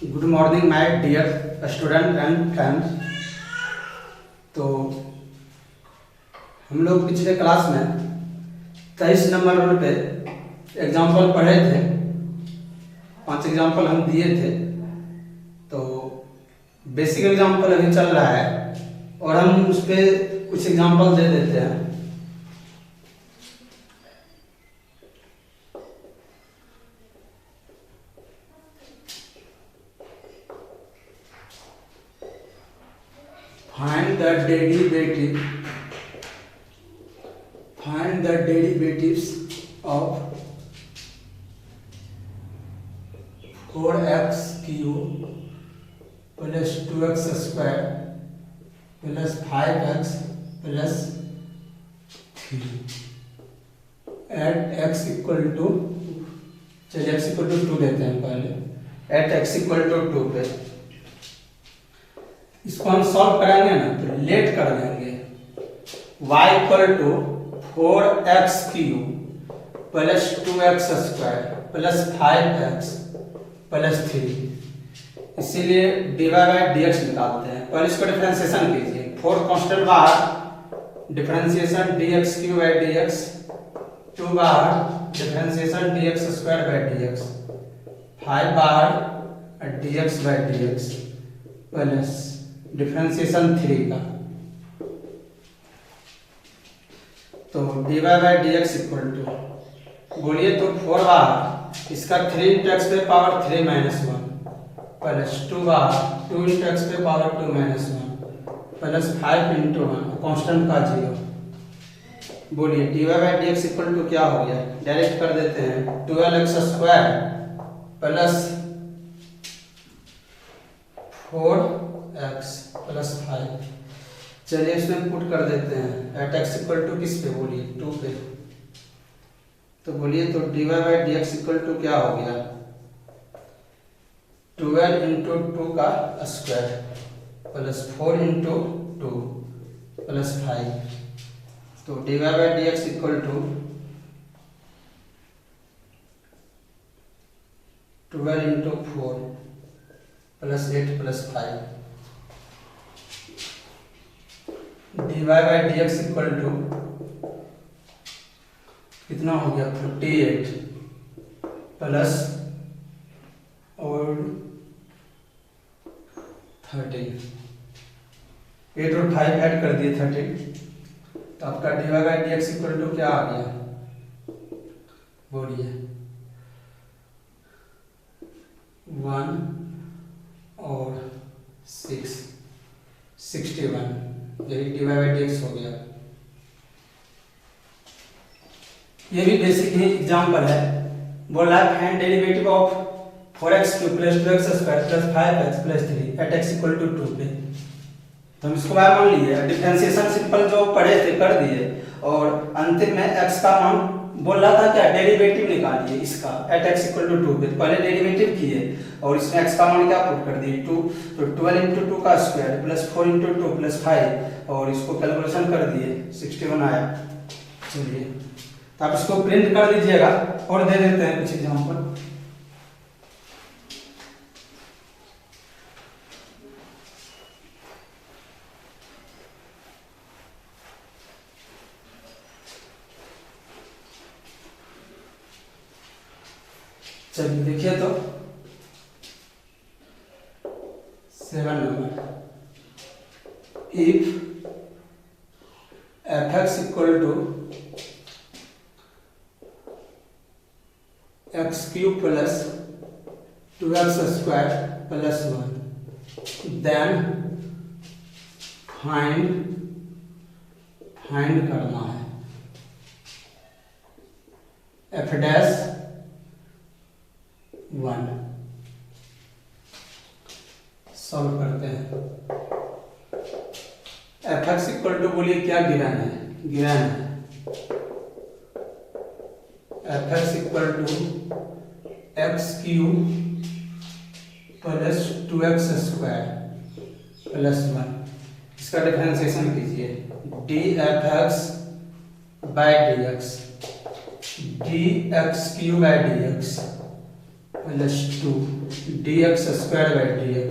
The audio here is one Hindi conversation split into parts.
Good morning my dear student and friends. तो हम लोग पिछले क्लास में 23 नंबर रूल पे एग्जाम्पल पढ़े थे। 5 एग्जाम्पल हम दिए थे। तो बेसिक एग्जाम्पल अभी चल रहा है और हम उस पर कुछ एग्जाम्पल दे देते हैं। Find the derivatives of 4x cube plus 2x square plus 5x plus 3 at x equal to, चलिए x equal to 2 लेते हैं पहले। at x equal to 2 पे इसको हम सॉल्व कराएंगे ना, तो लेट कर देंगे। y equal to 4x cube plus 2x square plus 5x plus 3, इसीलिए dy बाई dx निकालते हैं। पहले इसको डिफरेंशिएशन कीजिए। 4 कांस्टेंट बाहर, differentiation dx cube by dx, 2 बाहर, differentiation dx square by dx, 5 बाहर dx by dx plus differentiation 3 का, तो dy by dx equal to, बोलिए तो 4 बार इसका 3 इंटू एक्स पे पावर 3 माइनस 1 प्लस 2 बार 2 इंटू एक्स पे power 2 minus 1 plus 5 into 1 constant का 0। बोलिए dy by dx equal to क्या हो गया, डायरेक्ट कर देते हैं। 12x square plus 4x plus 5, चलिए इसमें पुट कर देते हैं। एट एक्स इक्वल टू किस पे, बोलिए 2 पे। तो बोलिए तो dy by dx equal to क्या हो गया, 12 इंटू 2 का स्क्वायर प्लस 4 इंटू 2 प्लस 5, तो dy by dx equal to 12 into 4 plus 8 plus 5, dy by dx equal to कितना हो गया, 48 प्लस और 13, 8 और 5 ऐड कर दिए 13, तो आपका dy by dx equal to क्या आ गया, बोलिए 1 और 6, 61, यही dy बाई dx हो गया। ये भी बेसिक ही एग्जांपल है। बोल रहा है find derivative of 4x cube plus 2x square plus 5x plus 3 at x equal to 2 पे। तो हम इसको बाय मान लिए, डिफरेंशिएशन सिंपल जो पढ़े थे कर दिए, और अंतिम में x का मान बोल रहा था क्या, डेरिवेटिव निकालिए इसका एट x इक्वल टू 2 पे। पहले डेरिवेटिव किए और इसमें x का मान क्या पुट कर दिए 2, तो 12 इंटू 2 का स्क्वायर प्लस 4 इंटू 2 प्लस 5, और इसको कैलकुलेशन कर दिए 61 आया। चलिए तो आप इसको प्रिंट कर दीजिएगा और दे देते हैं कुछ एग्जांपल। चलिए देखिए तो 7 number, if fx equal to x cube plus 2x square plus 1, then find करना है f डैश 1। सॉल्व करते हैं। fx इक्वल टू, बोलिए क्या गिवन है, गिवन है fx equal to x cube plus 2x square plus 1, इसका डिफरेंशिएशन कीजिए। dfx by dx, dx cube by dx plus 2 dx square by dx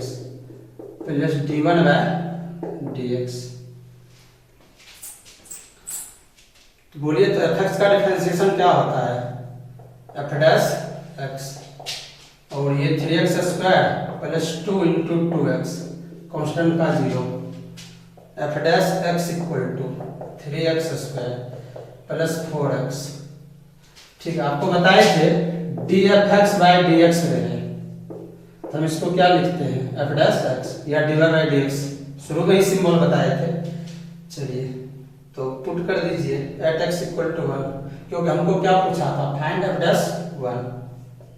plus d1 by dx। तो बोलिए तो fx का डिफरेंशिएशन क्या होता है? f डैश x और ये 3x square plus 2 into 2x constant का 0 f dash x equal to 3x square plus 4x। ठीक है, आपको बताए थे dfx बाई dx रहे, तो हम इसको क्या लिखते हैं? f डैश x या dy बाई dx, शुरू में ही सिंबल बताए थे। चलिए तो पुट कर दीजिए एट x इक्वल टू 1, क्योंकि हमको क्या पूछा था? फाइंड f डैश 1,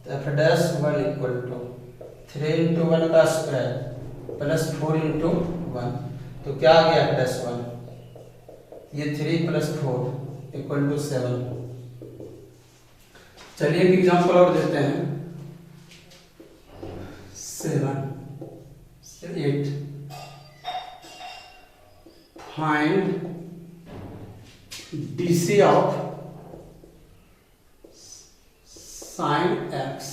तो f dash 1 equal to 3 into 1 का स्क्वायर प्लस 4 इंटू 1, तो क्या आ गया f डैश 1? ये 3 प्लस 4 इक्वल टू 7। चलिए एक एग्जांपल और देते हैं, 7 से 8 find DC of sin x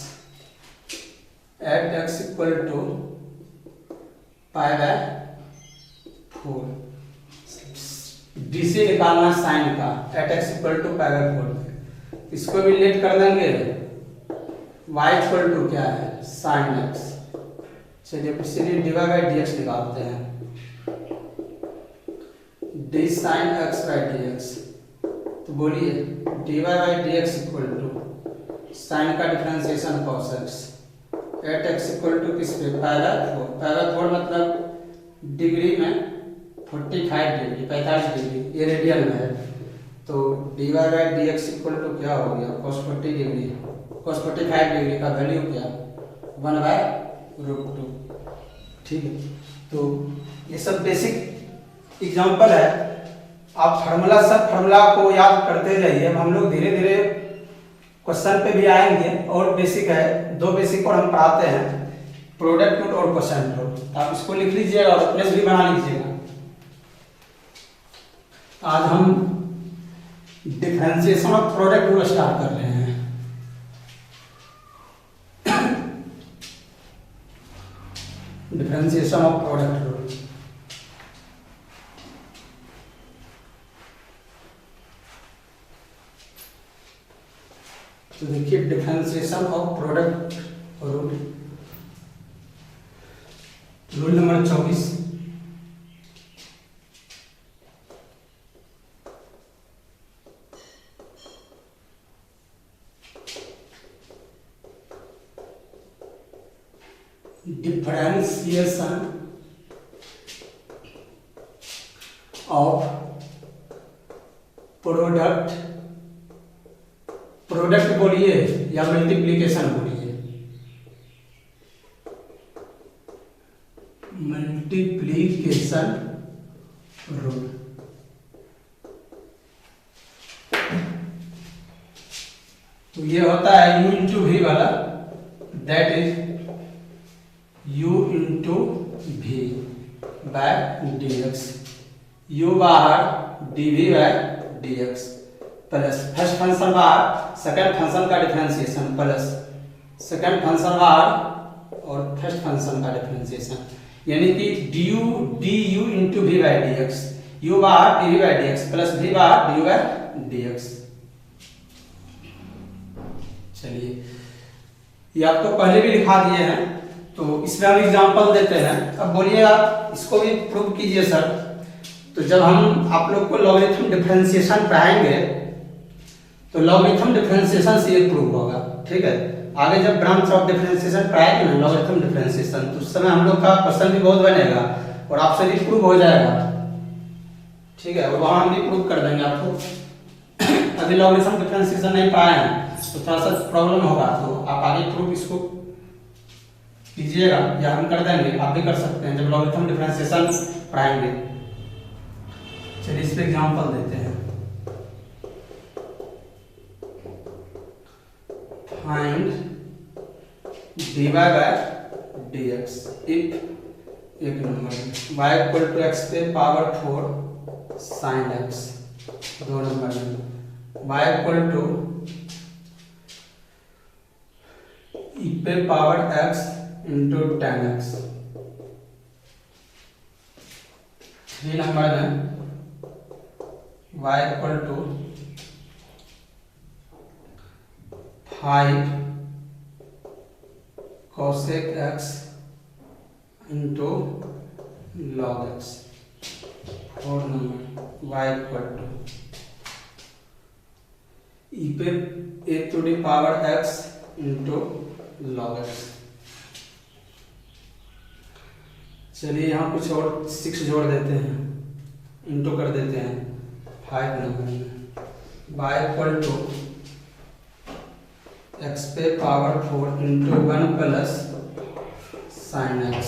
at x equal to pi by 4। DC निकालना साइन का at x equal to pi by 4, इसको भी लेट कर देंगे। y इक्वल टू क्या है? Sine x। चलिए इसीलिए dy बाई dx निकालते हैं, d sin x by dx। तो बोलिए dy by dx equal to sine का differentiation cos x at x equal to किस पे? पाई बाय 4। पाई बाय 4 मतलब डिग्री में 45 डिग्री, 45 डिग्री, ये रेडियन में है, तो dy by dx equal to क्या हो गया? cos 40 डिग्री, cos 45 डिग्री का वैल्यू क्या? 1 बाय रूट 2। ठीक है, तो ये सब बेसिक एग्जांपल है, आप सब फार्मूला को याद करते जाइए। हम लोग धीरे धीरे क्वेश्चन पे भी आएंगे, और बेसिक है, 2 बेसिक और हम पढ़ाते हैं, प्रोडक्ट रूल और क्वेश्चन रूल। आप't लिख लीजिएगा और अपने से भी बना लीजिएगा। आज हम differentiation of product rule start कर रहे हैं। डिफरेंशिएशन ऑफ प्रोडक्ट रूल, तो देखिए differentiation of product rule, rule number 24। Differentiation of product, product बोलिए या मल्टीप्लिकेशन बोलिए, मल्टीप्लिकेशन रूल। तो ये होता है u इंटू वी वाला, that is u into v by dx, u बाहर dv by dx plus first function बाहर सेकंड फंक्शन का डिफरेंशिएशन प्लस सेकंड फंक्शन बाहर और फर्स्ट फंक्शन का डिफरेंशिएशन, यानी कि du into v by dx, u बाहर dv by dx plus v बाहर du बाई dx। चलिए ये आपको पहले भी लिखा दिए हैं, तो इसमें हम एग्जांपल देते हैं। अब बोलिए आप इसको भी प्रूव कीजिए सर। तो जब हम आप लोग को लॉगरिथम डिफरेंशिएशन पढ़ाएंगे तो लॉगरिथम डिफरेंशिएशन से ये प्रूव होगा। ठीक है, आगे जब ब्रांच ऑफ डिफरेंशिएशन पढ़ाएंगे ना लॉगरिथम डिफरेंशिएशन, तो उस समय हम लोग का क्वेश्चन भी बहुत बनेगा और आपसे भी प्रूव हो जाएगा। ठीक है, और वहां हम भी प्रूव कर देंगे आपको। अभी लॉगरिथम डिफरेंशिएशन नहीं पाए हैं तो थोड़ा सा प्रॉब्लम होगा, तो आप आगे प्रूफ इसको कीजिएगा या हम कर देंगे, आप भी कर सकते हैं जब लॉगरिथम डिफरेंशिएशन पढ़ाएंगे। चलिए इस पे एग्जांपल देते हैं। Find dy bye dx if एक number y equal to x पे पावर 4 sin x, 2 नंबर में y इक्वल टू ई पे power x into 10x। 3 number में y equal to 5 cosec x into log x। 4 number y equal to e पे a to the power x into log x। चलिए यहाँ कुछ और 6 जोड़ देते हैं, इंटू कर देते हैं 5 नंबर में y इक्वल टू x पे power 4 into 1 plus sine x।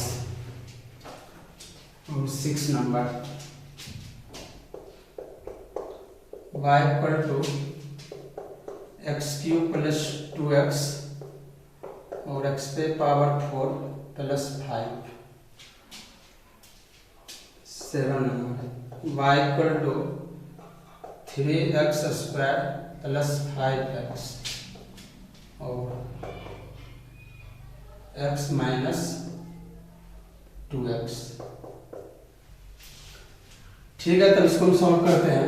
और 6 number y equal to x cube plus 2x और x पे power 4 plus 5। 7 number y equal to 3x square plus 5x और x माइनस 2x। ठीक है, तो इसको हम सॉल्व करते हैं।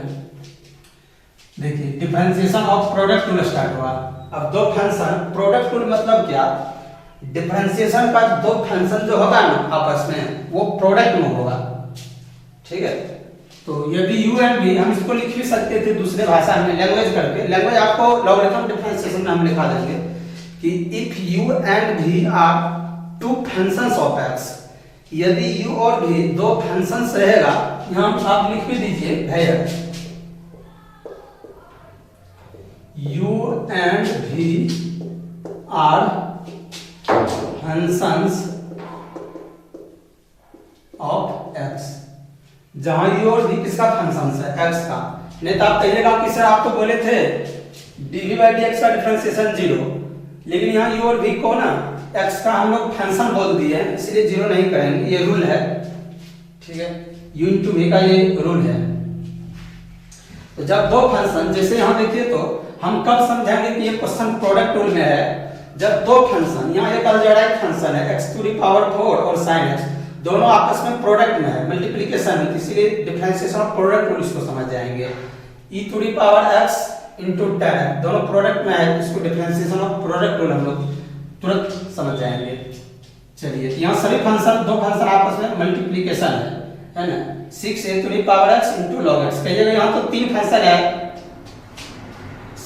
देखिए differentiation of product tool start हुआ। अब दो फंक्शन, प्रोडक्ट टूल मतलब क्या, डिफरेंशिएशन का दो फंक्शन जो होगा ना आपस में वो प्रोडक्ट में होगा। ठीक है, तो यदि u एंड v, हम इसको लिख भी सकते थे दूसरे भाषा में लैंग्वेज करके। लैंग्वेज आपको लॉगरिथम डिफरेंशिएशन में हम लिखा देंगे कि if u and v are two functions of x। यदि u और v दो फंक्शंस रहेगा, यहां आप लिख भी दीजिए भैया u and v are functions of x। जहां u और v किसका फंक्शन है, x का। नहीं तो आप कहिएगा कि सर आप तो बोले थे dv/dx का डिफरेंशिएशन 0, लेकिन यहाँ u और v को ना x का हम लोग फंक्शन बोल दिए हैं, इसलिए 0 नहीं करेंगे, ये रूल है। ठीक है, u इंटू v का ये रूल है। तो जब दो फंक्शन, जैसे यहाँ देखिए तो हम कब समझेंगे कि ये क्वेश्चन प्रोडक्ट टूल में है, जब दो फंक्शन, यहाँ एक अलजेब्राइक फंक्शन है x टू दी पावर 4 और sin x, दोनों आपस में प्रोडक्ट में है, मल्टीप्लिकेशन में, इसीलिए डिफरेंशिएशन ऑफ प्रोडक्ट टूल इसको समझ जाएंगे। e to the power x into 10 दोनों प्रोडक्ट में है, इसको डिफरेंशिएशन ऑफ प्रोडक्ट टूल हम लोग तुरंत समझ जाएंगे। चलिए यहाँ सभी फंक्शन, दो फंक्शन आपस में मल्टीप्लिकेशन है ना। 6a to the power x into log x। कहिएगा यहाँ तो तीन फंक्शन है,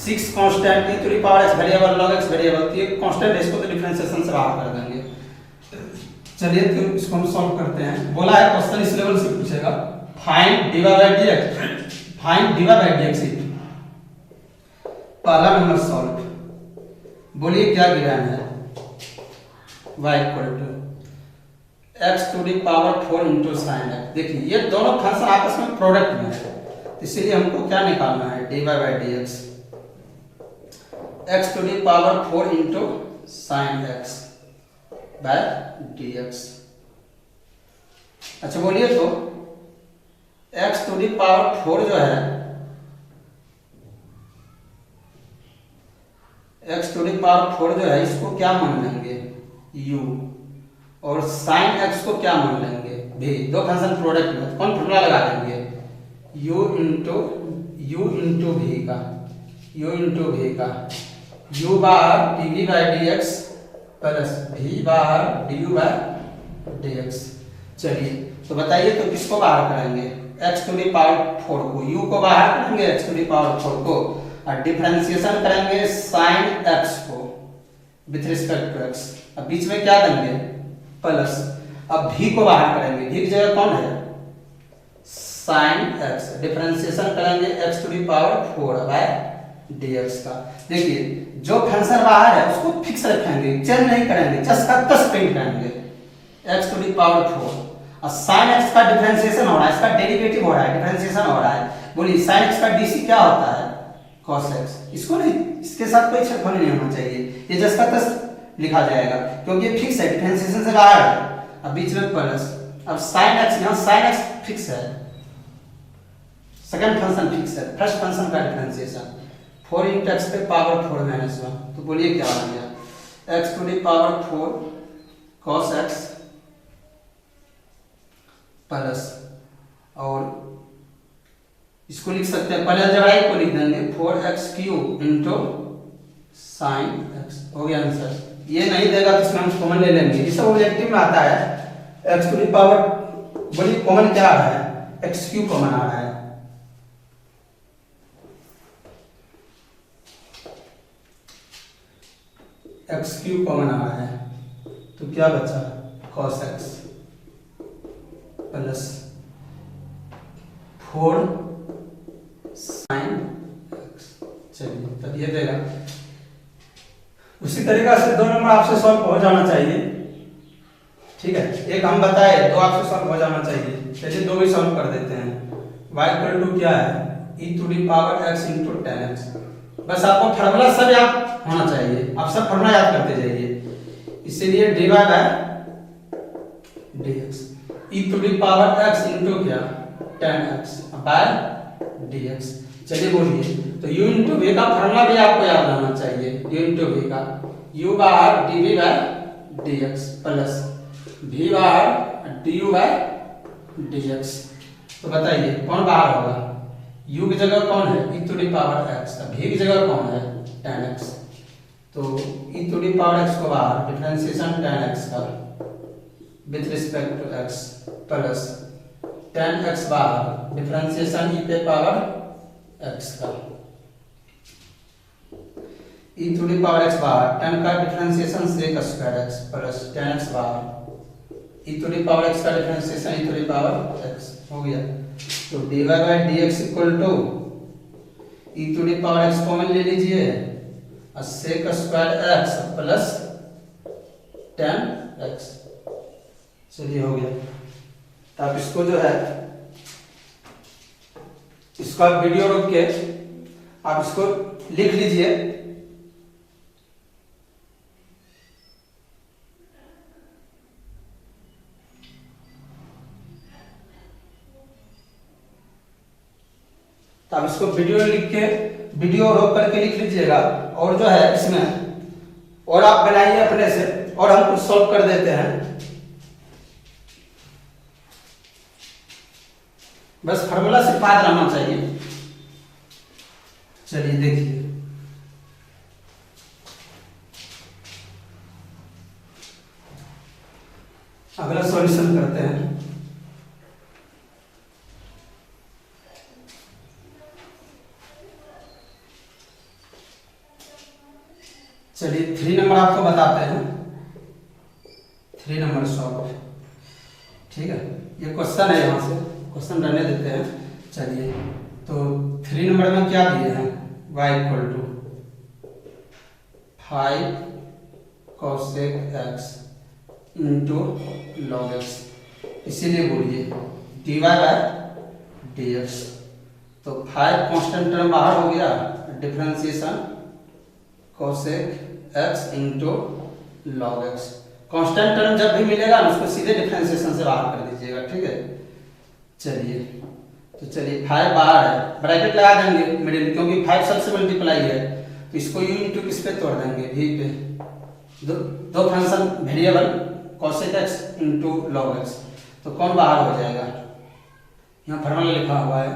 6 constant, a to the power x variable, log x variable, तो ये कांस्टेंट है, इसको तो डिफरेंशिएशन से बाहर कर देंगे। चलिए तो इसको हम सॉल्व करते हैं। बोला है क्वेश्चन इस लेवल से पूछेगा, फाइंड dy/dx, फाइंड dy/dx। पहला नंबर सॉल्व, बोलिए क्या गिवन है, y equal to x to the power 4 into sine x। देखिए ये दोनों फंक्शन आपस में प्रोडक्ट में है, इसलिए हमको क्या निकालना है, dy/dx x to the power 4 into sine x by dx। अच्छा बोलिए तो x टू दी पावर 4 जो है, x टू दी पावर 4 जो है, इसको क्या मान लेंगे, u, और sin x को क्या मान लेंगे, v। दो फंक्शन प्रोडक्ट में, कौन फॉर्मूला लगा देंगे, u इंटू v का, u बार dv/dx प्लस v बार du/dx। चलिए तो बताइए तो किसको बाहर करेंगे, x टू दी पावर 4 को, u को बाहर करेंगे x टू दी पावर 4 को, और डिफरेंशिएशन करेंगे sin x को विथ रिस्पेक्ट टू x। अब बीच में क्या देंगे, प्लस। अब v को बाहर करेंगे, v की जगह कौन है, sin x, डिफरेंशिएशन करेंगे x to the power 4 by dx का। देखिए जो फंक्शन बाहर है उसको फिक्स रखेंगे, चेंज नहीं करेंगे, जस्ट का तस प्रिंट करेंगे x टू दी पावर 4। और sin x का डिफरेंशिएशन हो रहा है, इसका डेरिवेटिव हो रहा है, डिफरेंशिएशन हो रहा है। बोलिए sin x का dc क्या होता है, cos x। इसको नहीं, इसके साथ कोई छेड़खानी नहीं होना चाहिए, ये जस्ट का तस लिखा जाएगा क्योंकि ये फिक्स है, डिफरेंशिएशन से बाहर है। अब बीच में प्लस, अब sin x, यहाँ sin x फिक्स है, सेकंड फंक्शन फिक्स है, फर्स्ट फंक्शन का डिफरेंशिएशन 4 into x पे पावर 4 - 1। तो बोलिए क्या आ गया, x to the power 4 cos x plus, और इसको लिख सकते हैं पहले अलजेब्रा को लिख देंगे 4x³ इंटू साइन x। हो गया आंसर। ये नहीं देगा तो इसमें हम कॉमन ले लेंगे। ये सब ऑब्जेक्टिव में आता है। x टू द पावर बड़ी कॉमन क्या आ रहा है, x³ कॉमन आ रहा है। x³ कॉमन आ रहा है तो क्या बचा, cos x plus 4 sin x। चलिए तब ये देगा। उसी तरीका से दो नंबर आपसे सॉल्व हो जाना चाहिए। ठीक है, एक हम बताए, दो आपसे सॉल्व हो जाना चाहिए। चलिए दो भी सॉल्व कर देते हैं। y इक्वल टू क्या है, e to the power x into tan x. बस आपको फार्मूला सब याद होना चाहिए, आप सब फार्मूला याद करते जाइए। इसीलिए dy bye dx, e to the power x into क्या, टेन एक्स बाय dx। चलिए बोलिए, तो u इंटू v का फार्मूला भी आपको याद रहना चाहिए। u इंटू v का u बार dv by dx plus v बार du बाय dx। तो बताइए कौन बाहर होगा, u की जगह कौन है, e to the power x, v की जगह कौन है, tan x। तो e to the power x को बाहर, डिफरेंशिएशन tan x का with respect to x plus tan x बाहर, डिफरेंशिएशन e पे पावर x का, e to the power x बाहर, tan का differentiation sec square x plus tan x बाहर, e to the power x का differentiation e to the power x। हो गया। तो dy bye dx equal to e to the power x common ले लीजिए, और sec square x plus tan x। चलिए हो गया। तो आप इसको जो है, इसका वीडियो रोक के आप इसको लिख लीजिए। तो आप इसको वीडियो लिख के, वीडियो रोक करके लिख लीजिएगा, और जो है इसमें और आप बनाइए अपने से, और हम कुछ सॉल्व कर देते हैं। बस फार्मूला से याद रहना चाहिए। चलिए देखिए, अगला सॉल्यूशन करते हैं। चलिए 3 नंबर आपको बताते हैं, 3 नंबर सॉल्व। ठीक है, ये क्वेश्चन है, यहाँ से क्वेश्चन रहने देते हैं। चलिए, तो 3 नंबर में क्या दिए हैं, y equal to 5 cosec x into log x। इसीलिए बोलिए dy बाय dx। तो 5 कांस्टेंट टर्म बाहर हो गया, differentiation cosec x into log x। Constant term जब भी मिलेगा ना, उसको सीधे डिफरेंशिएशन से बाहर कर दीजिएगा। ठीक है, चलिए, तो चलिए 5 बाहर है, ब्रैकेट लगा देंगे मिडिल, क्योंकि 5 सबसे मल्टीप्लाई है, तो इसको u इंटू किस पे तोड़ देंगे, v पे। दो function variable cosec x into log x, तो कौन बाहर हो जाएगा, यहाँ फार्मूला लिखा हुआ है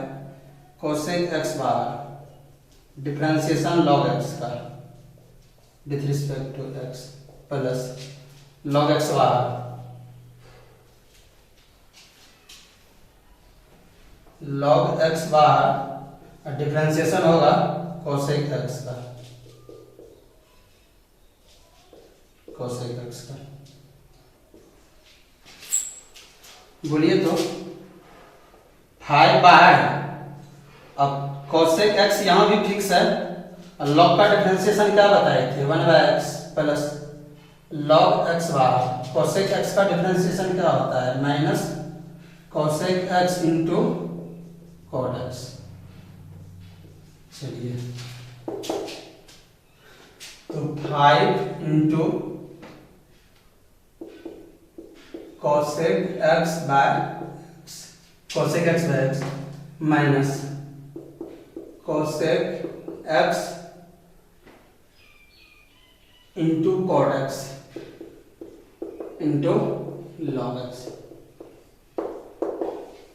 cosec x बाहर, डिफरेंशिएशन log x का with respect to x plus log x बाहर, log x बाहर, डिफरेंशिएशन होगा cosec x का, cosec x का। बोलिए तो 5 बाहर है, अब cosec x यहाँ भी फिक्स है, और log का डिफरेंशिएशन क्या बताए थे, 1/x प्लस log x बाहर, cosec x का डिफरेंशिएशन क्या होता है, minus cosec x into cot x। चलिए, तो 5 into cosec x by x, cosec x by x minus cosec x into cot x into log x.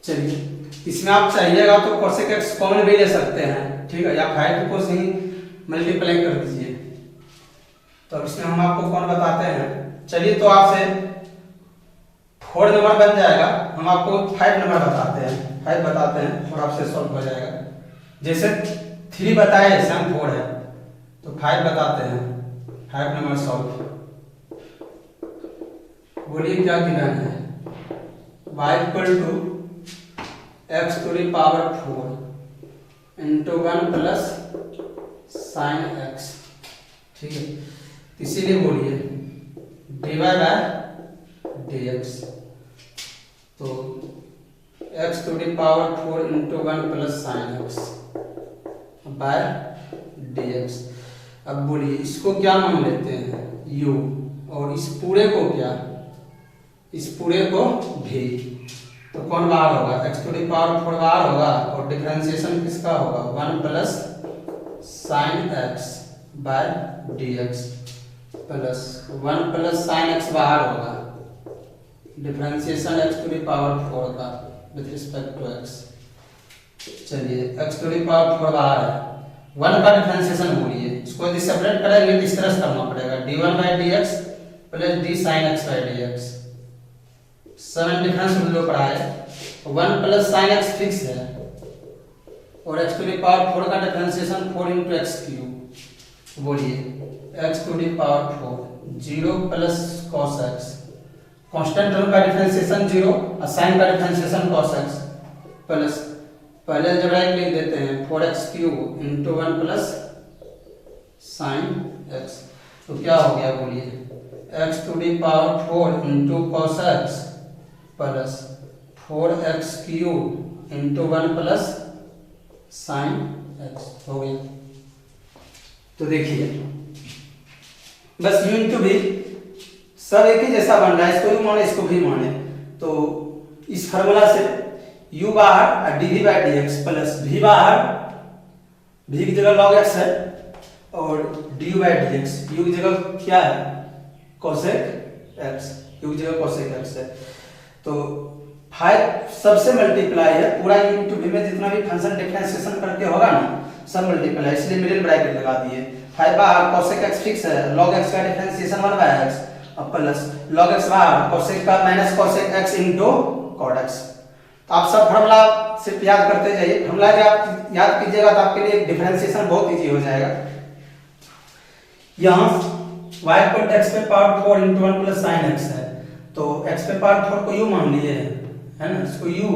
चलिए इसमें आप चाहिएगा तो कोसेक एक्स कॉमन भी ले सकते हैं, ठीक है, या 5 को सही मल्टीप्लाई कर दीजिए। तो इसमें हम आपको कौन बताते हैं, चलिए तो आपसे 4 नंबर बन जाएगा, हम आपको 5 नंबर बताते हैं, 5 बताते हैं और आपसे सॉल्व हो जाएगा। जैसे 3 बताए सम 4 है तो 5 बताते हैं, 5 नंबर सॉल्व। बोलिए क्या गिवन है, y equal to x to the power 4 into 1 plus sine x, ठीक है। इसीलिए बोलिए dy बाय dx, तो x to the power 4 into 1 plus sine x by dx। अब बोलिए इसको क्या मान लेते हैं u, और इस पूरे को क्या, इस पूरे को भी, तो कौन बाहर होगा, x टू द पावर 4 बाहर होगा और डिफरेंशिएशन किसका होगा 1 plus sine x by dx plus 1 plus sine x बाहर होगा, differentiation x to the power 4 का विद रिस्पेक्ट टू x। चलिए x टू द पावर 4 बाहर है, 1 का डिफरेंशिएशन बोलिए, इसको यदि सेपरेट करेंगे तो इस तरह से करना पड़ेगा d1 by dx plus d sin x by dx। 7 difference हम लोग पढ़ा है, 1 प्लस साइन एक्स फिक्स है और x टू द पावर 4 का डिफरेंशिएशन 4 इंटू एक्स क्यूब। बोलिए x to the power 4 0 plus cos x, constant term का डिफरेंशिएशन 0 और साइन का डिफरेंशिएशन cos x प्लस पहले अलजेब्रा लिख देते हैं 4x cube into 1 plus sine x। तो क्या हो गया बोलिए x to the power 4 into cos x plus 4x cube into 1 plus sine x हो गया। तो देखिए बस u इंटू भी सब एक ही जैसा बन रहा है, इसको भी माने इसको भी माने, तो इस फार्मूला से u बाहर और dv by dx plus v बाहर, v की जगह log x है और du बाई dx, u की जगह क्या है cosec x, u की जगह cosec x है। तो 5 सबसे मल्टीप्लाई है, पूरा u इंटू v में जितना भी फंक्शन डिफरेंशिएशन करके होगा ना सब मल्टीप्लाई, इसलिए मिडिल ब्रैकेट लगा दिए। 5 बाहर cosec x फिक्स है, log x का डिफरेंशिएशन 1 बाय x और प्लस log x बाहर cosec का minus cosec x into cot x। तो आप सब फार्मूला सिर्फ याद करते जाइए, फार्मूला जब आप याद कीजिएगा तो आपके लिए डिफरेंशिएशन बहुत इजी हो जाएगा। यहाँ y इक्वल टू x पे power 4 into 1 plus sine x है, तो x पे पावर 4 को u मान लिए है ना, इसको u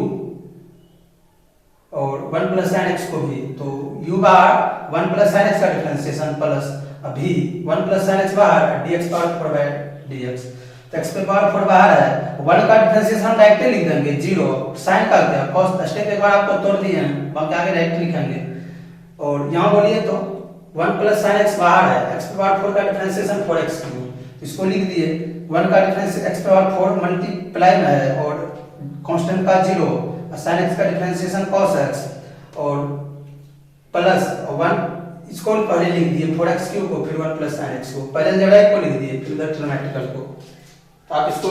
और 1 प्लस साइन x को भी, तो u बाहर 1 प्लस साइन x का डिफरेंशिएशन प्लस अभी 1 प्लस साइन x बाहर dx पावर 4 बाय dx। तो x पे पावर 4 बाहर है, 1 का डिफरेंशिएशन डायरेक्टली लिख देंगे 0, साइन का क्या cos, स्टेप एक बार आपको तोड़ दिए हैं, बाकी आगे डायरेक्ट लिखेंगे। और यहाँ बोलिए तो 1 प्लस साइन x बाहर है, x पे पावर 4 का डिफरेंशिएशन 4x क्यूब, इसको लिख दिए, 1 का डिफरेंशिएशन x पे पावर 4 मल्टीप्लाई में है और कांस्टेंट का 0 और sin x का डिफरेंशिएशन cos x और प्लस 1, इसको पहले लिख दिए 4x क्यूब को, फिर 1 प्लस sin x को, पहले अलजेब्रा को लिख दिए, फिर उधर ट्रिग्नोमेट्रिकल को। तो आप इसको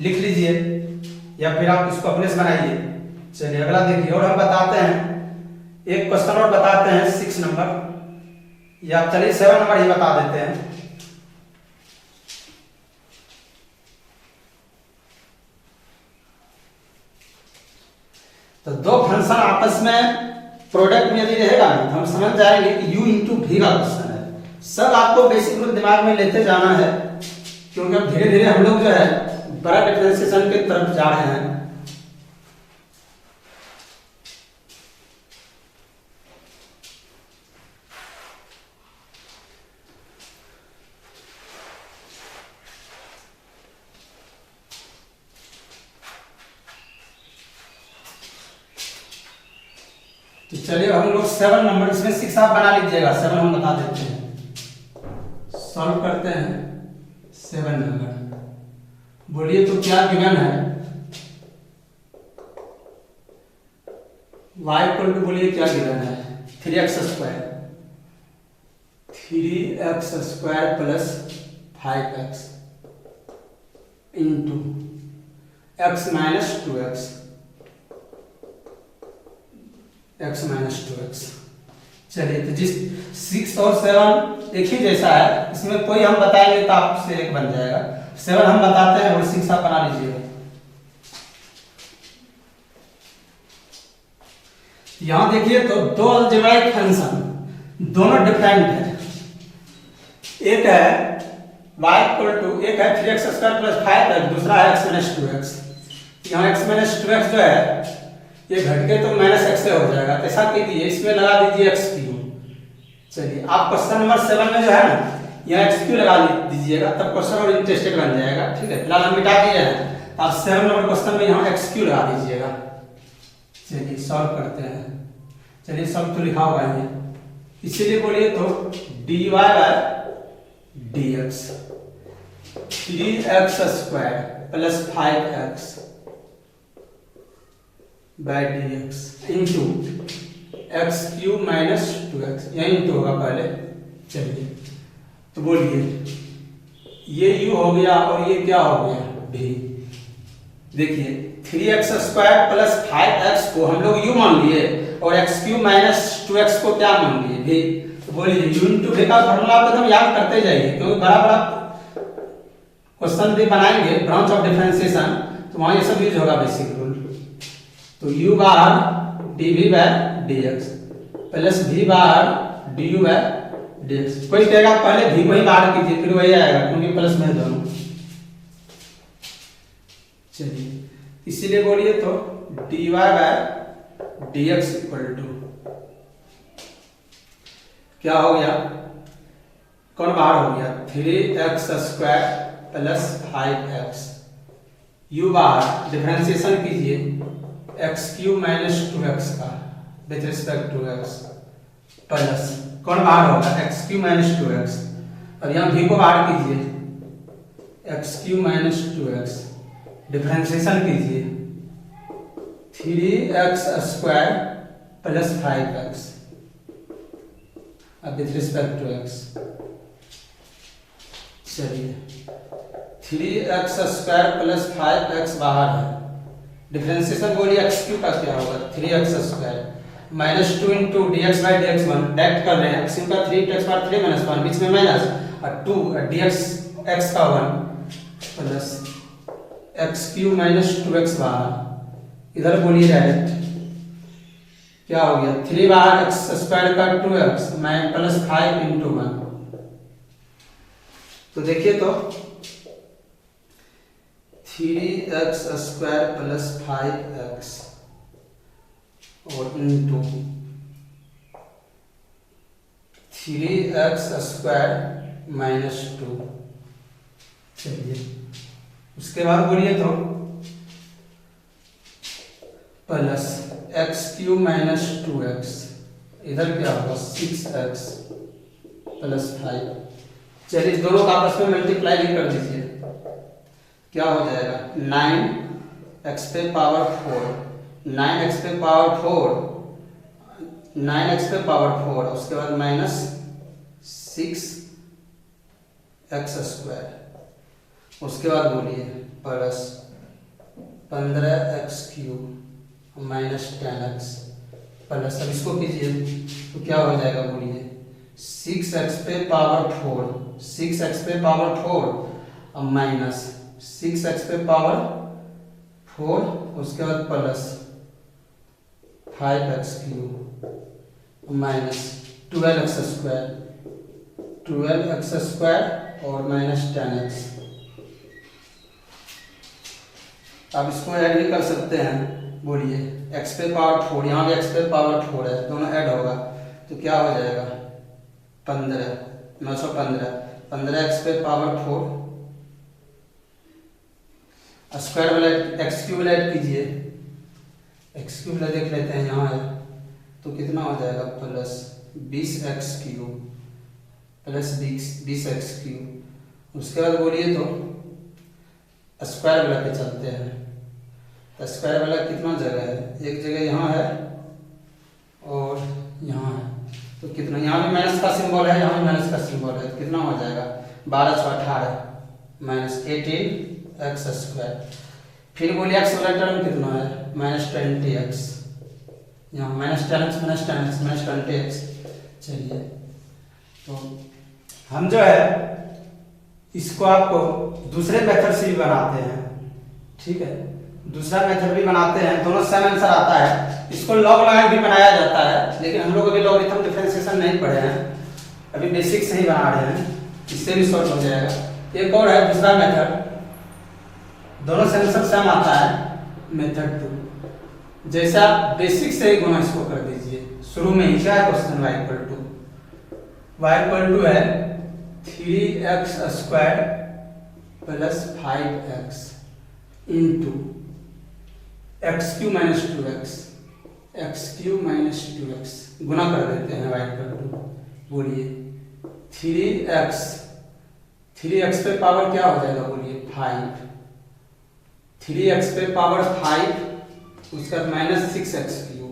लिख लीजिए या फिर आप इसको अपने से बनाइए। चलिए अगला देखिए, और हम बताते हैं एक क्वेश्चन और बताते हैं 6 नंबर, या चलिए 7 नंबर ही बता देते हैं। तो दो फंक्शन आपस में प्रोडक्ट में यदि रहेगा ना तो हम समझ जाएंगे कि u इंटू v का क्वेश्चन है। सब आपको बेसिक रूल दिमाग में लेते जाना है, क्योंकि अब धीरे धीरे हम लोग जो है बड़ा डिफरेंशिएशन की तरफ जा रहे हैं। तो चलिए हम लोग 7 नंबर, इसमें 6 आप बना लीजिएगा, 7 हम बता देते हैं। सॉल्व करते हैं 7 नंबर। बोलिए तो क्या गिवन है, y इक्वल टू, बोलिए क्या गिवन है 3x square, 3x² plus 5x into x minus 2x चलिए, तो जिस 6 और 7 एक ही जैसा है, इसमें कोई हम बताएंगे तो आपसे एक बन जाएगा। 7 हम बताते हैं और 6 आप बना लीजिएगा। यहां देखिए तो दो अलजेब्राइक फंक्शन दोनों डिफरेंट है। एक है y इक्वल टू, एक है 3x² प्लस 5x, दूसरा है x माइनस 2x। यहाँ x माइनस 2x जो है ये घट के तो माइनस x से हो जाएगा, तो ऐसा कीजिए इसमें लगा दीजिए x3। चलिए, आप क्वेश्चन नंबर 7 में जो है ना यहाँ x3 लगा दीजिएगा, तब क्वेश्चन और इंटरेस्टेड बन जाएगा। ठीक है, फिलहाल हम मिटा दिए हैं, आप 7 नंबर क्वेश्चन में यहाँ x3 लगा दीजिएगा। चलिए सॉल्व करते हैं। चलिए सॉल्व तो लिखा हुआ है, इसीलिए बोलिए तो dy bye dx 3x² plus 5x by dx into x³ minus 2x, यही इंटू होगा पहले। चलिए तो बोलिए, ये u हो गया और ये क्या हो गया v। देखिए 3x² प्लस 5x को हम लोग u मान लिए और x³ माइनस 2x को क्या मान लिए v। तो बोलिए u इंटू v का फॉर्मूला आप एकदम याद करते जाइए, क्योंकि बड़ा बड़ा क्वेश्चन भी बनाएंगे ब्रांच ऑफ डिफरेंशिएशन, तो वहां ये सब यूज होगा बेसिक रूल। तो u बार dv by dx plus v बार du बाय dx। कोई कहेगा पहले v को ही बाहर कीजिए फिर वही आएगा, क्योंकि प्लस में दोनों। चलिए, इसीलिए बोलिए तो dy bye dx equal to क्या हो गया, कौन बाहर हो गया 3x² प्लस 5x, u बाहर डिफरेंशिएशन कीजिए x³ माइनस 2x का with respect to x plus कौन बाहर होगा x³ माइनस 2x, और यहाँ v को बाहर कीजिए x³ माइनस 2x, डिफरेंशिएशन कीजिए 3x² प्लस 5x अब विथ रिस्पेक्ट टू x। चलिए 3x² प्लस 5x बाहर है, डिफरेंशिएशन बोलिए x³ का क्या होगा 3x² minus 2 into dx by dx1, direct कर रहे हैं x³ का 3 x बार 3 माइनस 1 बीच में माइनस और 2 dx x का 1 प्लस x³ माइनस 2x बाहर, इधर बोलिए डायरेक्ट क्या हो गया 3 बार x² का 2x प्लस 5 इंटू 1। तो देखिए तो 3x² प्लस 5x और इंटू 3x² माइनस 2। चलिए उसके बाद बोलिए तो प्लस x³ माइनस 2x, इधर क्या होगा 6x प्लस 5। चलिए दोनों का आपस में मल्टीप्लाई भी कर दीजिए, क्या हो जाएगा 9x पे पावर 4, 9x पे पावर 4, 9x पे पावर 4, उसके बाद माइनस 6x², उसके बाद बोलिए plus 15x³ minus 10x plus, अब इसको कीजिए तो क्या हो जाएगा बोलिए 6x पे पावर 4, 6x पे पावर 4 और माइनस 6x पे पावर 4, उसके बाद प्लस 5x³ माइनस 12x² और माइनस 10x। आप इसको ऐड भी कर सकते हैं, बोलिए x पे पावर 4, यहाँ भी x पे पावर 4 है, दोनों ऐड होगा तो क्या हो जाएगा 15x पे पावर 4 स्क्वायर वाला x³ ऐड कीजिए, x³ वाला देख लेते हैं यहाँ है तो कितना हो जाएगा प्लस 20x³ प्लस 20x³। उसके बाद बोलिए तो स्क्वायर वाला पे चलते हैं, तो स्क्वायर वाला कितना जगह है, एक जगह यहाँ है और यहाँ है, तो तो कितना, यहाँ भी माइनस का सिंबल है, यहाँ भी माइनस का सिंबल है, तो कितना हो जाएगा 12 × 18 माइनस 18x²। फिर बोलिए x वाला टर्म कितना है -20x, यहाँ -10x चलिए तो हम जो है इसको आपको दूसरे मेथड से भी बनाते हैं, ठीक है, दूसरा मेथड भी बनाते हैं, दोनों सेम आंसर आता है। इसको लॉग लगा भी बनाया जाता है, लेकिन हम लोग अभी लॉगरिथम डिफरेंशिएशन नहीं पढ़े हैं, अभी बेसिक से ही बना रहे हैं, इससे भी सॉल्व हो जाएगा। एक और है दूसरा मेथड, दोनों से आंसर सेम आता है, मेथड 2। जैसे आप बेसिक से ही गुना इसको कर दीजिए, शुरू में ही क्या है क्वेश्चन y है 3x² + 5x into x³ - 2x गुना कर देते हैं y2। बोलिए 3x पे पावर क्या हो जाएगा, बोलिए 5, 3x पे पावर 5, उसका -6x³,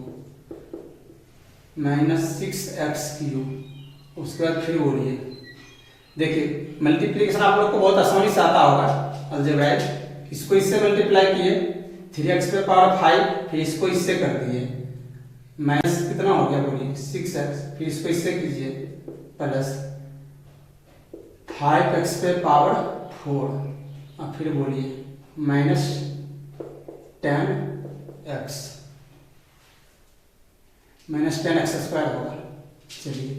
उसके बाद फिर बोलिए, देखिए मल्टीप्लिकेशन आप लोग को बहुत आसानी से आता होगा अलजेब्रा, इसको इससे मल्टीप्लाई किए 3x पे पावर 5, फिर इसको इससे कर दिए, माइनस कितना हो गया बोलिए 6x, फिर इसको इससे कीजिए प्लस 5x पे पावर 4, और फिर बोलिए -10x होगा। चलिए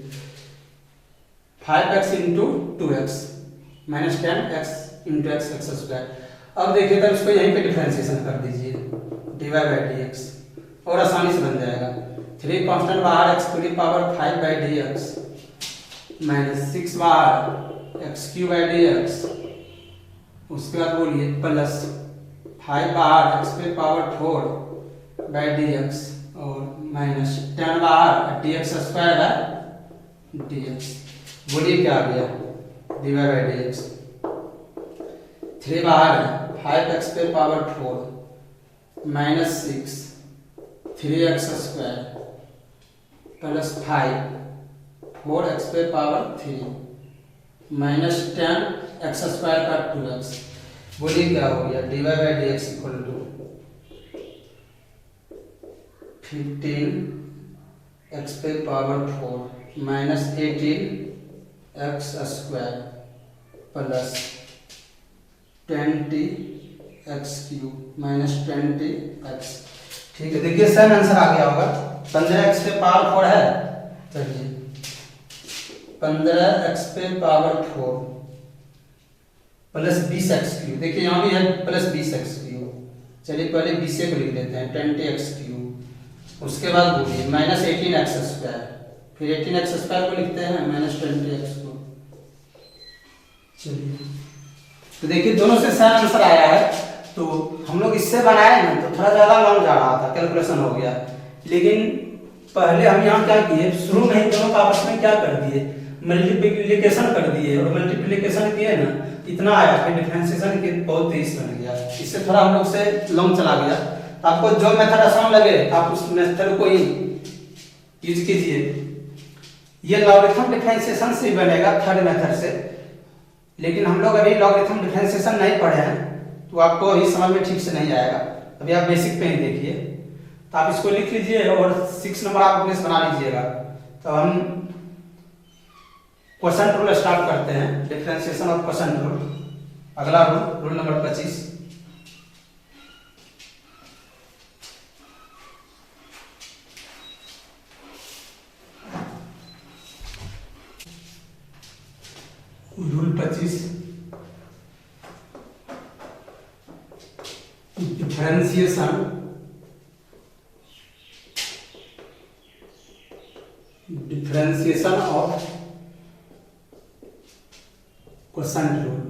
5x into 2x -10x into x²। अब देखिए तब इसको यहीं पे डिफरेंशिएशन कर दीजिए dy/dx, और आसानी से बन जाएगा 3 कांस्टेंट बाहर x⁵5/dx -6 बाहर x³/dx, उसके बाद बोलिए प्लस 5 बाहर x⁴/dx और -10 बाहर dx²/dx। बोलिए क्या आ गया dy/dx, 3 बाहर है 5x⁴ -6 3x² plus 5 4x⁴ -10x² का 2x। बोलिए क्या हो गया dy/dx = 15x⁴ -18x² plus 20x³ -20x। ठीक है, देखिए सेम आंसर आ गया होगा। 15x⁴ है, चलिए 15x⁴ प्लस 20x³, देखिए यहाँ भी है प्लस 20x³। चलिए पहले 20 को लिख लेते हैं 20x³, उसके बाद बोलिए -18x², फिर 18x² को लिखते हैं -20x को। चलिए तो देखिए दोनों से सेम आंसर आया है, तो हम लोग इससे बनाए ना तो थोड़ा ज़्यादा लॉन्ग जा रहा था, कैलकुलेशन हो गया, लेकिन पहले हम यहाँ क्या किए, शुरू में ही दोनों का आपस में क्या कर दिए, मल्टीप्लिकेशन कर दिए, और मल्टीप्लिकेशन किए ना इतना आया, फिर डिफरेंशिएशन के बहुत तेज बन गया, इससे थोड़ा हम लोग से लॉन्ग चला गया। तो आपको जो मेथड आसान लगे आप उस मेथड को ही यूज कीजिए। ये लॉगरिथम डिफरेंशिएशन से ही बनेगा थर्ड मेथड से, लेकिन हम लोग अभी लॉगरिथम डिफरेंशिएशन नहीं पढ़े हैं, तो आपको अभी समझ में ठीक से नहीं आएगा, अभी आप बेसिक पे ही देखिए। तो आप इसको लिख लीजिए और 6 नंबर आप अपने से बना लीजिएगा। तो हम क्वोशंट रूल स्टार्ट करते हैं, डिफरेंशिएशन और क्वोशंट रूल। अगला rule number 25। Rule 25, differentiation of quotient rule.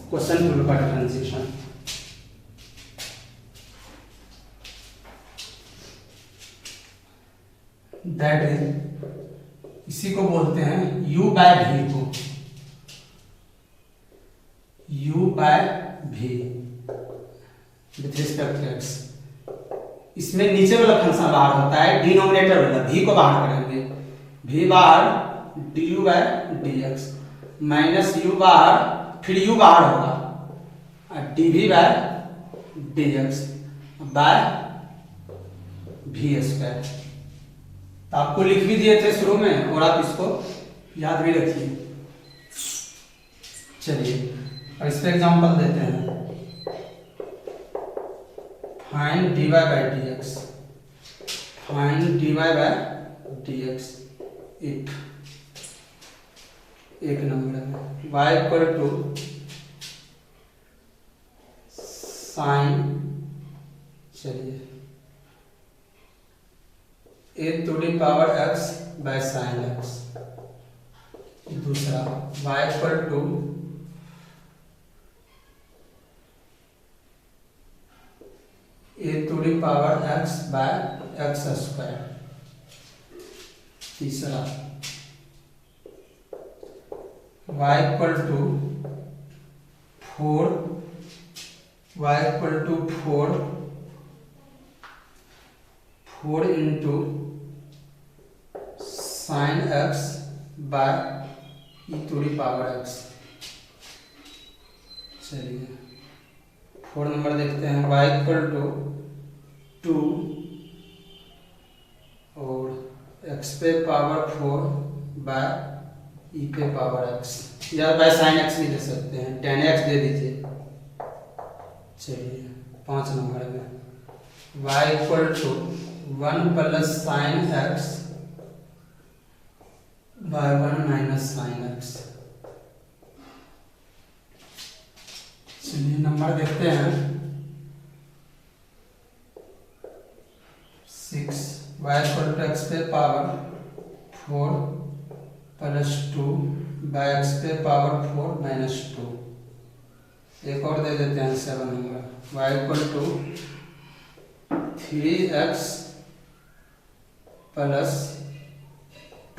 Quotient rule का डिफरेंशिएशन, दैट इज, इसी को बोलते हैं u/v को, u/v with respect to x. इसमें नीचे वाला फंक्शन बाहर होता है, डिनोमिनेटर वाला v को बाहर करेंगे, v बाहर du by dx minus u बाहर, फिर u बाहर होगा और dv by dx by v square. तो आपको लिख भी दिए थे शुरू में और आप इसको याद भी रखिए। चलिए और इस पे एग्जांपल देते हैं। Find dy bye dx, find dy bye dx if एक नंबर में y इक्वल टू साइन, चलिए a to the power x by sine x। दूसरा y equal to a to the power x by x square. तीसरा y equal to 4, y equal to 4 into sine x by e to the power x। चलिए 4 नंबर देखते हैं। y इक्वल टू 2 और x पे पावर 4 बाय e पे पावर x, या बाय साइन x भी दे सकते हैं, 10x दे दीजिए। चलिए 5 नंबर में y equal to 1 plus sine x by 1 minus sine x। चलिए नंबर देखते हैं 6, y इक्वल टू x पे पावर 4 प्लस 2 बाय x पे पावर 4 माइनस 2। एक और दे देते हैं 7 number, y equal to 3x plus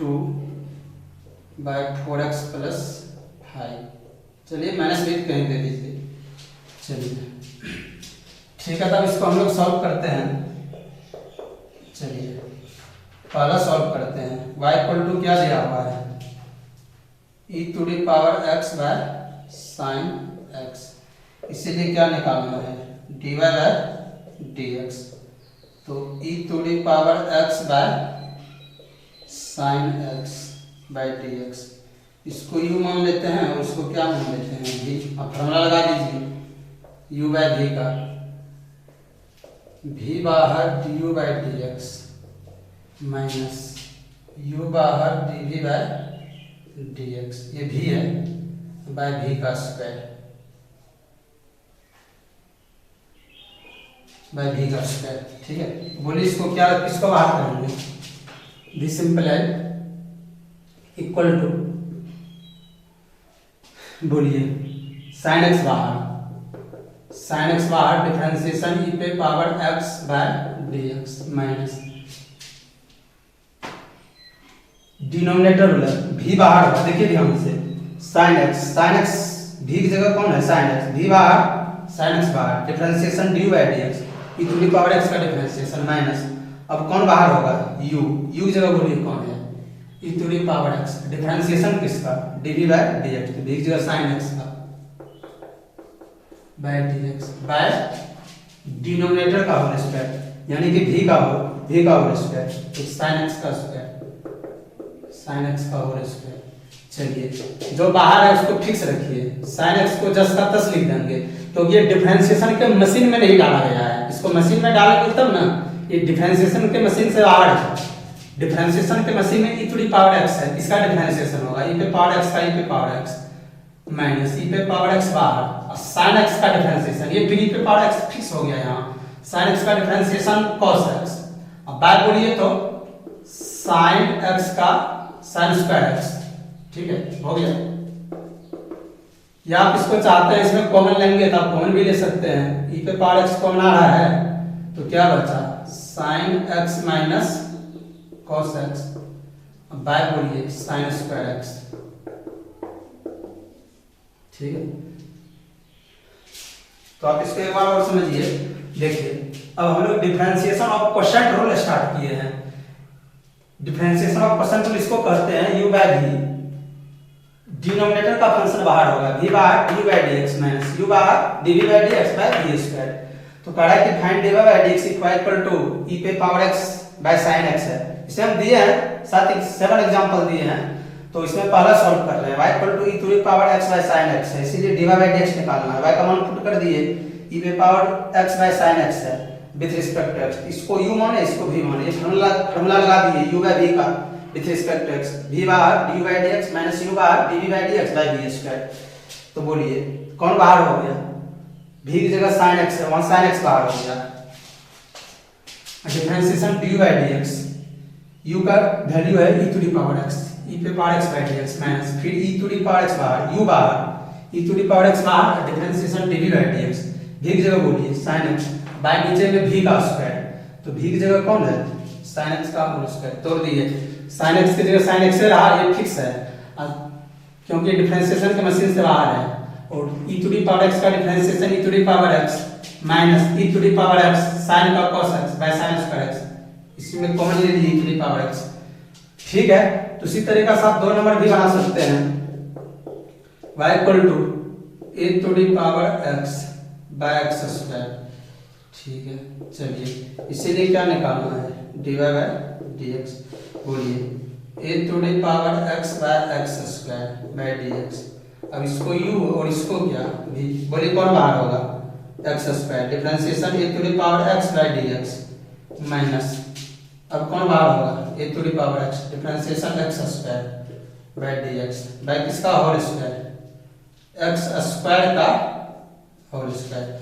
2 by 4x plus 5। चलिए माइनस भी कहीं दे दीजिए। चलिए ठीक है, तब इसको हम लोग सॉल्व करते हैं। चलिए पहला सॉल्व करते हैं। y इक्वल टू क्या दिया हुआ है, e to the power x by sine x, इसीलिए क्या निकालना है, dy बाय dx। तो e to the power x by sine x by dx, इसको u मान लेते हैं और इसको क्या मान लेते हैं, v। अब फॉर्मूला लगा दीजिए u बाय v का, v बाहर du by dx minus u बाहर dv बाय dx, ये v है, बाय v का स्क्वायर, बाय v का स्क्वायर। ठीक है, बोलिए इसको क्या, किसको बाहर करेंगे, v सिंपल है इक्वल टू, बोलिए साइन x बाहर, साइन x बाहर डिफरेंशिएशन e पे power x by dx minus denominator वाला v बाहर होगा, देखिए ध्यान से, साइन x v की जगह कौन है, साइन x, v बाहर साइन x बाहर differentiation dy bye dx, e to the power x का डिफरेंशिएशन माइनस, अब कौन बाहर होगा, u की जगह बोलिए कौन है, e to the power x, differentiation किसका, dv बाय dx, तो v की जगह साइन x का बाय dx बाय डिनोमिनेटर का होल स्क्वायर, यानी कि v का होल स्क्वायर, तो साइन x का स्क्वायर, साइन x का होल स्क्वायर। चलिए जो बाहर है उसको फिक्स रखिए, साइन x को जस का तस लिख देंगे, तो ये डिफरेंशिएशन के मशीन में नहीं डाला गया है, इसको मशीन में डालेंगे तब ना, ये डिफरेंशिएशन के मशीन से बाहर है, डिफरेंशिएशन के मशीन में e to the power x है, इसका डिफरेंशिएशन होगा e पे पावर x का e पे पावर x माइनस e पे पावर x बाहर, और sin x का डिफरेंशिएशन, ये e पे पावर x फिक्स हो गया यहाँ, sin x का डिफरेंशिएशन cos x, अब बात बोलिए तो sin x का sin स्क्वायर x। ठीक है, हो गया। या आप इसको चाहते हैं इसमें कॉमन लेंगे तो आप कॉमन भी ले सकते हैं, e पे पावर x कॉमन आ रहा है तो क्या बचा, sin x minus cos x, अब बाय बोलिए sin स्क्वायर x। ठीक है, तो आप इसको एक बार और समझिए। देखिए अब हम लोग differentiation of quotient rule start किए हैं। डिफरेंशिएशन ऑफ क्वोशंट रूल इसको कहते हैं u बाय v, डिनोमिनेटर का फंक्शन बाहर होगा v बार du by dx minus u बार dv by dx by v square. तो कह रहा है कि find dy bye dx equal to e पे power x by sin x है। इसे हम दिए हैं, साथ ही 7 एग्जांपल दिए हैं। तो इसमें पहला सॉल्व कर रहे हैं, y equal to e to the power x by sin x है, इसीलिए dy बाय dx निकालना है। y का मान पुट कर दिए, e पे power x by sin x है विद रिस्पेक्ट टू x। इसको u माने, इसको v माने, ये फार्मूला लगा दिए u बाय v का with respect to x, v बार du by dx minus u बार dv by dx by v square. तो बोलिए कौन बाहर हो गया? v की जगह sin x है, वहां sin x बाहर हो गया। Differentiation du by dx, u का वैल्यू है e to the power x, e पे power x by dx minus फिर e to the power x बाहर, u बाहर e to the power x बाहर, differentiation dv by dx। v की जगह बोलिए sin x, बाय नीचे में v का स्क्वायर, तो v की जगह कौन है? sin x का होल स्क्वायर। तोड़ दिए, sin x की जगह sin x रहा, ये फिक्स है क्योंकि डिफरेंशिएशन के मशीन से बाहर है। और e to the power x का differentiation e to the power x minus e to the power x sin का cos x by sin square x, इसी में कॉमन ले लीजिए e to the power x। ठीक है, तो इसी तरीके से आप दो नंबर भी बना सकते हैं, y equal to a to the power x by x square. ठीक है, चलिए इसीलिए क्या निकालना है? dy bye dx। बोलिए a to the power x by x square by dx। अब इसको u और इसको क्या v, बोलिए कौन बाहर होगा? x square, differentiation a to the power x by dx minus, अब कौन बाहर होगा? a to the power x, differentiation x square by dx by किसका होल स्क्वायर? x स्क्वायर का होल स्क्वायर।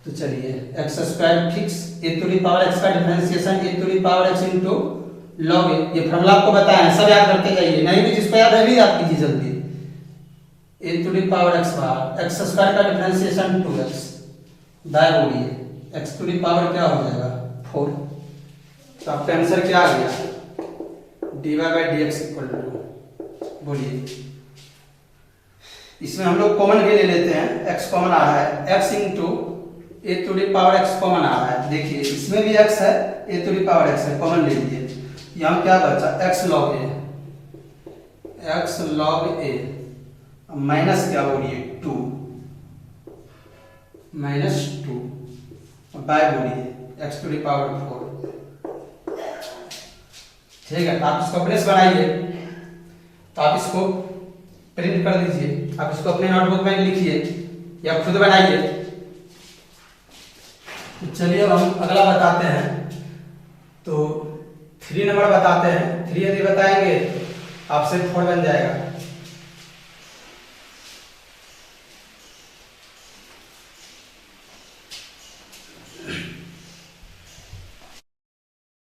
तो चलिए x square fix, a to the power x का differentiation a to the power x into log a, ये फार्मूला आपको बताया है, सब याद करके जाइए, नहीं भी जिसको याद है भी याद कीजिए जल्दी। a to the power x बार x स्क्वायर का डिफरेंशिएशन 2x बाय बोलिए x टू द पावर क्या हो जाएगा? 4। तो आपका आंसर क्या आ गया? dy bye dx equal to, बोलिए इसमें हम लोग कॉमन भी ले लेते हैं, x कॉमन आ रहा है, x into a to the power x common आ रहा है। देखिए इसमें भी x है, a to the power x है, कॉमन ले लीजिए। यहाँ क्या बचा? x log a माइनस क्या बोलिए 2 माइनस 2 बाय बोलिए x टू द पावर 4। ठीक है, आप इसको प्रेस बनाइए, तो आप इसको प्रिंट कर दीजिए, आप इसको अपने नोटबुक में लिखिए या खुद बनाइए। तो चलिए अब हम अगला बताते हैं। तो 3 नंबर बताते हैं, 3 यदि बताएंगे आपसे 4 बन जाएगा।